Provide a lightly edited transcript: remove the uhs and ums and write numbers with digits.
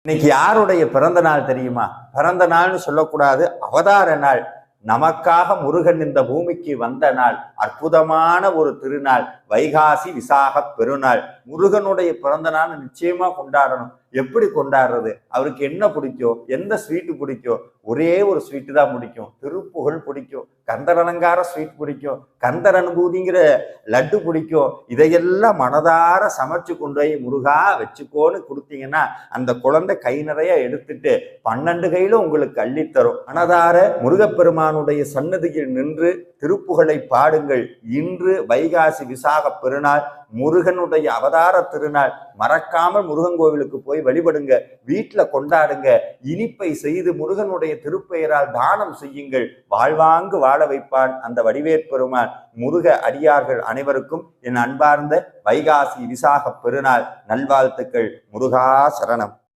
இன்னைக்கு யாருடைய பிறந்த நாள் தெரியுமா? பிறந்த நாள்னு சொல்லக்கூடாது, அவதார நாள். நமக்காக முருகன் இந்த பூமிக்கு வந்த நாள். அற்புதமான ஒரு திருநாள், வைகாசி விசாக பெருநாள். முருகனுடைய பிறந்த நாள் நிச்சயமா கொண்டாடணும். எப்படி கொண்டாடுறது? அவருக்கு என்ன பிடிக்கும்? எந்த ஸ்வீட்டு பிடிக்கும்? ஒரே ஒரு ஸ்வீட்டு தான் பிடிக்கும், திருப்புகழ் பிடிக்கும், கந்தர் அலங்கார ஸ்வீட் பிடிக்கும், கந்தர் அனுபூதிங்கிற லட்டு பிடிக்கும். இதையெல்லாம் மனதார சமைச்சு கொண்டு போய் முருகா வச்சுக்கோன்னு கொடுத்தீங்கன்னா அந்த குழந்தை கை நிறைய எடுத்துட்டு 12 கையில உங்களுக்கு அள்ளித்தரும். மனதார முருகப்பெருமானுடைய சன்னதியில் நின்று திருப்புகழை பாடுங்கள். இன்று வைகாசி விசாக பெருநாள், முருகனுடைய அவதார திருநாள். மறக்காமல் முருகன் கோவிலுக்கு போய் வழிபடுங்க, வீட்டில் கொண்டாடுங்க. இனிப்பை செய்து முருகனுடைய திருப்பெயரால் தானம் செய்யுங்கள். வாழ்வாங்கு வாழ வைப்பான் அந்த வடிவேற்பெருமான். முருக அடியார்கள் அனைவருக்கும் என் அன்பார்ந்த வைகாசி விசாக பெருநாள் நல்வாழ்த்துக்கள். முருகா சரணம்.